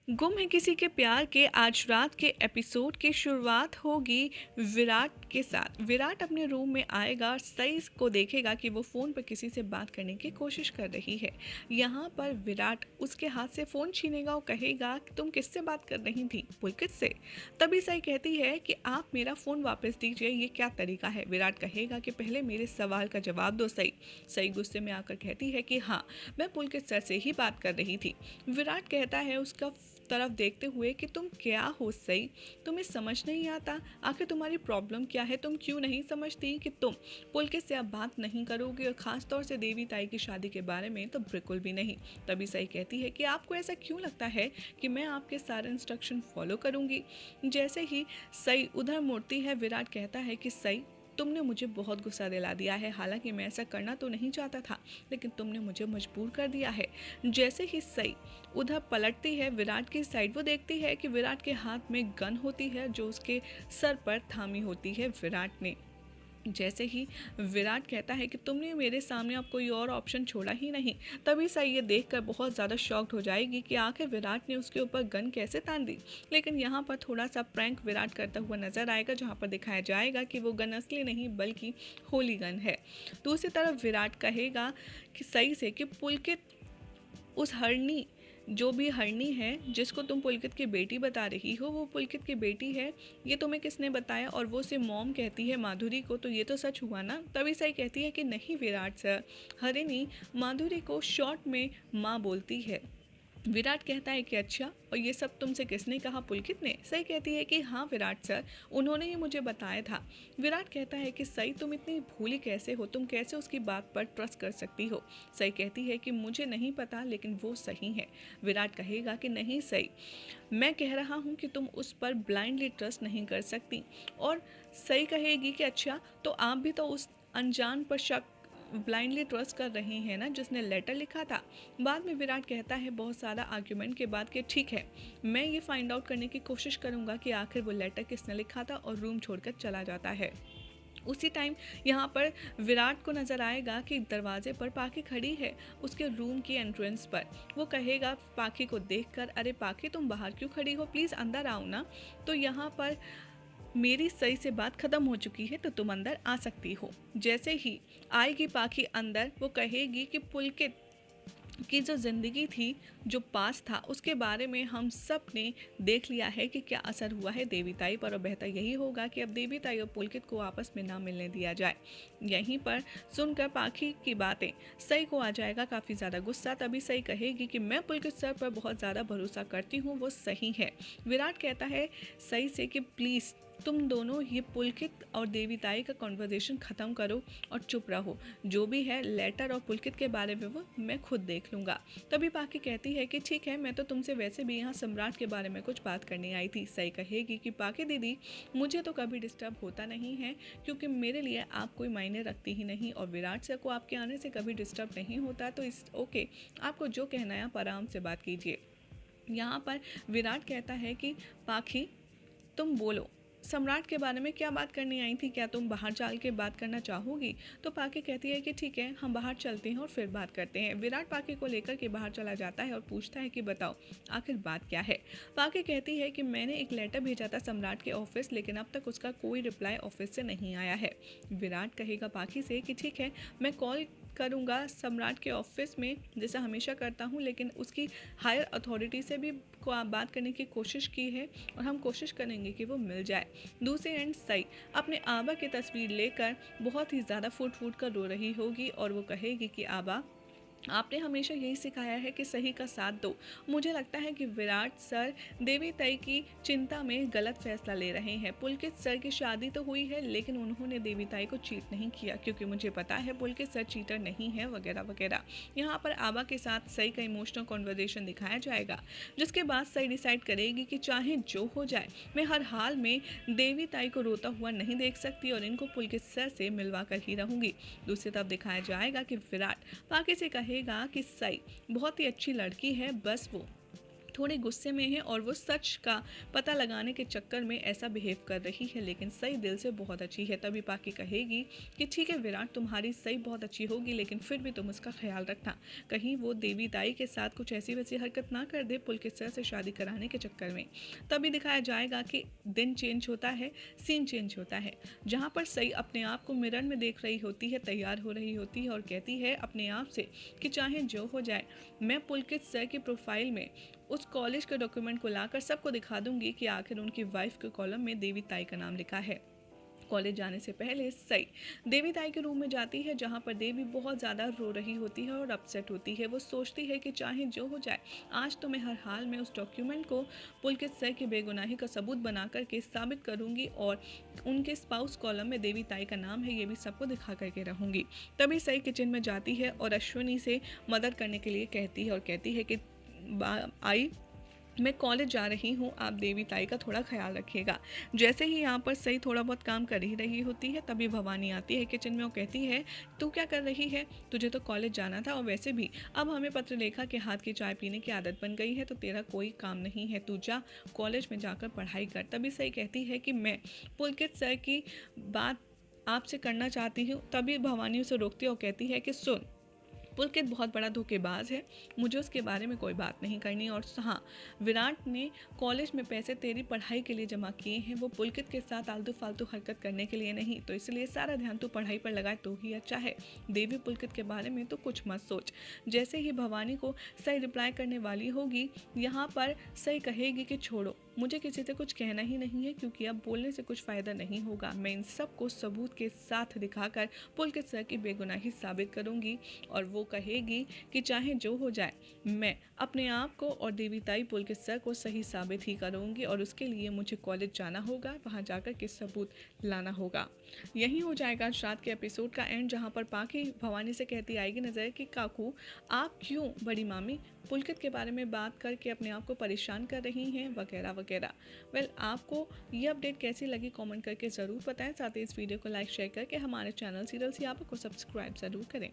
गुम है किसी के प्यार के आज रात के एपिसोड की शुरुआत होगी विराट के साथ। विराट अपने रूम में आएगा और सई को देखेगा कि वो फ़ोन पर किसी से बात करने की कोशिश कर रही है। यहाँ पर विराट उसके हाथ से फ़ोन छीनेगा और कहेगा कि तुम किससे बात कर रही थी, पुलकित से। तभी सई कहती है कि आप मेरा फ़ोन वापस दीजिए, ये क्या तरीका है। विराट कहेगा कि पहले मेरे सवाल का जवाब दो सई। सई गुस्से में आकर कहती है कि हाँ, मैं पुलकित सर से ही बात कर रही थी। विराट कहता है उसका तरफ देखते हुए कि तुम क्या हो सई, तुम्हें समझ नहीं आता, आखिर तुम्हारी प्रॉब्लम क्या है, तुम क्यों नहीं समझती कि तुम पुलकित से अब बात नहीं करोगे और ख़ास तौर से देवी ताई की शादी के बारे में तो बिल्कुल भी नहीं। तभी सई कहती है कि आपको ऐसा क्यों लगता है कि मैं आपके सारे इंस्ट्रक्शन फॉलो करूँगी। जैसे ही सई उधर मुड़ती है, विराट कहता है कि सई, तुमने मुझे बहुत गुस्सा दिला दिया है। हालांकि मैं ऐसा करना तो नहीं चाहता था, लेकिन तुमने मुझे मजबूर कर दिया है। जैसे ही सई उधर पलटती है विराट की साइड, वो देखती है कि विराट के हाथ में गन होती है जो उसके सर पर थामी होती है विराट ने। जैसे ही विराट कहता है कि तुमने मेरे सामने अब कोई और ऑप्शन छोड़ा ही नहीं, तभी सई ये देखकर बहुत ज़्यादा शॉक्ड हो जाएगी कि आखिर विराट ने उसके ऊपर गन कैसे तान दी। लेकिन यहाँ पर थोड़ा सा प्रैंक विराट करता हुआ नजर आएगा, जहाँ पर दिखाया जाएगा कि वो गन असली नहीं बल्कि होली गन है। दूसरी तरफ विराट कहेगा कि सई से कि पुलकित उस हरणी, जो भी हरणी है जिसको तुम पुलकित की बेटी बता रही हो, वो पुलकित की बेटी है, ये तुम्हें किसने बताया। और वो उसे मॉम कहती है माधुरी को, तो ये तो सच हुआ ना। तभी सही कहती है कि नहीं विराट सर, हरिणी माधुरी को शॉर्ट में माँ बोलती है। विराट कहता है कि अच्छा, और ये सब तुमसे किसने कहा, पुलकित ने। सई कहती है कि हाँ विराट सर, उन्होंने ही मुझे बताया था। विराट कहता है कि सई, तुम इतनी भोली कैसे हो, तुम कैसे उसकी बात पर ट्रस्ट कर सकती हो। सई कहती है कि मुझे नहीं पता, लेकिन वो सही है। विराट कहेगा कि नहीं सई, मैं कह रहा हूँ कि तुम उस पर ब्लाइंडली ट्रस्ट नहीं कर सकती। और सई कहेगी कि अच्छा, तो आप भी तो उस अनजान पर शक ब्लाइंडली ट्रस्ट कर रही हैं ना, जिसने लेटर लिखा था। बाद में विराट कहता है बहुत सारा आर्ग्यूमेंट के बाद कि ठीक है, मैं ये फाइंड आउट करने की कोशिश करूंगा कि आखिर वो लेटर किसने लिखा था, और रूम छोड़कर चला जाता है। उसी टाइम यहाँ पर विराट को नज़र आएगा कि दरवाजे पर पाखी खड़ी है उसके रूम की एंट्रेंस पर। वो कहेगा पाखी को देखकर, अरे पाखी तुम बाहर क्यों खड़ी हो, प्लीज़ अंदर आओ ना। तो यहाँ पर मेरी सही से बात खत्म हो चुकी है, तो तुम अंदर आ सकती हो। जैसे ही आएगी पाखी अंदर, वो कहेगी कि पुलकित की जो ज़िंदगी थी, जो पास था, उसके बारे में हम सब ने देख लिया है कि क्या असर हुआ है देवीताई पर, और बेहतर यही होगा कि अब देवीताई और पुलकित को आपस में ना मिलने दिया जाए। यहीं पर सुनकर पाखी की बातें सई को आ जाएगा काफ़ी ज़्यादा गुस्सा। तभी सई कहेगी कि मैं पुलकित सर पर बहुत ज़्यादा भरोसा करती हूँ, वो सही है। विराट कहता है सई से कि प्लीज़ तुम दोनों ये पुलकित और देवीताई का कॉन्वर्जेशन ख़त्म करो और चुप रहो। जो भी है लेटर और पुलकित के बारे में वो मैं खुद देख लूँगा। तभी पाखी कहती है कि ठीक है, मैं तो तुमसे वैसे भी यहाँ सम्राट के बारे में कुछ बात करने आई थी। सई कहेगी कि पाखी दीदी, मुझे तो कभी डिस्टर्ब होता नहीं है, क्योंकि मेरे लिए आप कोई मायने रखती ही नहीं, और विराट सर को आपके आने से कभी डिस्टर्ब नहीं होता, तो इस ओके, आपको जो कहना है आप आराम से बात कीजिए। यहाँ पर विराट कहता है कि पाखी तुम बोलो, सम्राट के बारे में क्या बात करनी आई थी, क्या तुम बाहर चल के बात करना चाहोगी। तो पाखी कहती है कि ठीक है, हम बाहर चलते हैं और फिर बात करते हैं। विराट पाखी को लेकर के बाहर चला जाता है और पूछता है कि बताओ आखिर बात क्या है। पाखी कहती है कि मैंने एक लेटर भेजा था सम्राट के ऑफिस, लेकिन अब तक उसका कोई रिप्लाई ऑफिस से नहीं आया है। विराट कहेगा पाखी से कि ठीक है, मैं कॉल करूँगा सम्राट के ऑफिस में जैसा हमेशा करता हूँ, लेकिन उसकी हायर अथॉरिटी से भी बात करने की कोशिश की है, और हम कोशिश करेंगे कि वो मिल जाए। दूसरे एंड सई अपने आबा की तस्वीर लेकर बहुत ही ज़्यादा फूट फूट कर रो रही होगी, और वो कहेगी कि आबा, आपने हमेशा यही सिखाया है कि सही का साथ दो। मुझे लगता है कि विराट सर देवी ताई की चिंता में गलत फैसला ले रहे हैं। पुलकित सर की शादी तो हुई है, लेकिन उन्होंने देवी ताई को चीट नहीं किया, क्योंकि मुझे पता है पुलकित सर चीटर नहीं है, वगैरह वगैरह। यहाँ पर आबा के साथ सई का इमोशनल कॉन्वर्जेशन दिखाया जाएगा, जिसके बाद सई डिसाइड करेगी कि चाहे जो हो जाए, मैं हर हाल में देवी ताई को रोता हुआ नहीं देख सकती, और इनको पुलकित सर से मिलवा कर ही रहूँगी। दूसरी तरफ दिखाया जाएगा कि विराट पाखी से कहेगा कि सई बहुत ही अच्छी लड़की है, बस वो थोड़े गुस्से में है और वो सच का पता लगाने के चक्कर में ऐसा बिहेव कर रही है, लेकिन सई दिल से बहुत अच्छी है। तभी पाकी कहेगी कि ठीक है विराट, तुम्हारी सई बहुत अच्छी होगी, लेकिन फिर भी तुम उसका ख्याल रखना, कहीं वो देवी ताई के साथ कुछ ऐसी वैसी हरकत ना कर दे पुलकित सर से शादी कराने के चक्कर में। तभी दिखाया जाएगा कि दिन चेंज होता है, सीन चेंज होता है, जहाँ पर सई अपने आप को मिरर में देख रही होती है, तैयार हो रही होती है और कहती है अपने आप से कि चाहे जो हो जाए, मैं पुलकित सर की प्रोफाइल में उस कॉलेज के डॉक्यूमेंट को लाकर सबको दिखा दूंगी कि आखिर उनकी वाइफ के कॉलम में देवी ताई का नाम लिखा है। कॉलेज जाने से पहले सई देवी ताई के रूम में जाती है, जहाँ पर देवी बहुत ज़्यादा रो रही होती है और अपसेट होती है। वो सोचती है कि चाहे जो हो जाए, आज तो मैं हर हाल में उस डॉक्यूमेंट को पुलकित सर की बेगुनाही का सबूत बना करके साबित करूंगी और उनके स्पाउस कॉलम में देवी ताई का नाम है, ये भी सबको दिखा करके रहूंगी। तभी सई किचन में जाती है और अश्विनी से मदद करने के लिए कहती है और कहती है कि आई, मैं कॉलेज जा रही हूँ, आप देवी ताई का थोड़ा ख्याल रखिएगा। जैसे ही यहाँ पर सही थोड़ा बहुत काम कर ही रही होती है, तभी भवानी आती है किचन में और कहती है तू क्या कर रही है, तुझे तो कॉलेज जाना था और वैसे भी अब हमें पत्रलेखा के हाथ की चाय पीने की आदत बन गई है, तो तेरा कोई काम नहीं है, तू जा कॉलेज में जाकर पढ़ाई कर। तभी सही कहती है कि मैं पुलकित सर की बात आपसे करना चाहती हूँ। तभी भवानी उसे रोकती है और कहती है कि सुन, पुलकित बहुत बड़ा धोखेबाज है, मुझे उसके बारे में कोई बात नहीं करनी। और हाँ, विराट ने कॉलेज में पैसे तेरी पढ़ाई के लिए जमा किए हैं, वो पुलकित के साथ आलतू फालतू हरकत करने के लिए नहीं, तो इसलिए सारा ध्यान तू पढ़ाई पर लगाए तो ही अच्छा है। देवी पुलकित के बारे में तो कुछ मत सोच। जैसे ही भवानी को सही रिप्लाई करने वाली होगी, यहाँ पर सही कहेगी कि छोड़ो, मुझे किसी से कुछ कहना ही नहीं है, क्योंकि अब बोलने से कुछ फ़ायदा नहीं होगा। मैं इन सब को सबूत के साथ दिखाकर पुलकित सर की बेगुनाही साबित करूंगी। और वो कहेगी कि चाहे जो हो जाए, मैं अपने आप को और देवी ताई पुलकित सर को सही साबित ही करूंगी, और उसके लिए मुझे कॉलेज जाना होगा, वहाँ जाकर के सबूत लाना होगा। यही हो जाएगा आज रात के एपिसोड का एंड, जहाँ पर पाकी भवानी से कहती आएगी नज़र कि काकू, आप क्यों बड़ी मामी पुलकित के बारे में बात करके अपने आप को परेशान कर रही हैं, वगैरह वगैरह। वेल, आपको ये अपडेट कैसी लगी कमेंट करके ज़रूर बताएं। साथ ही इस वीडियो को लाइक शेयर करके हमारे चैनल सीरियल सियापा को सब्सक्राइब ज़रूर करें।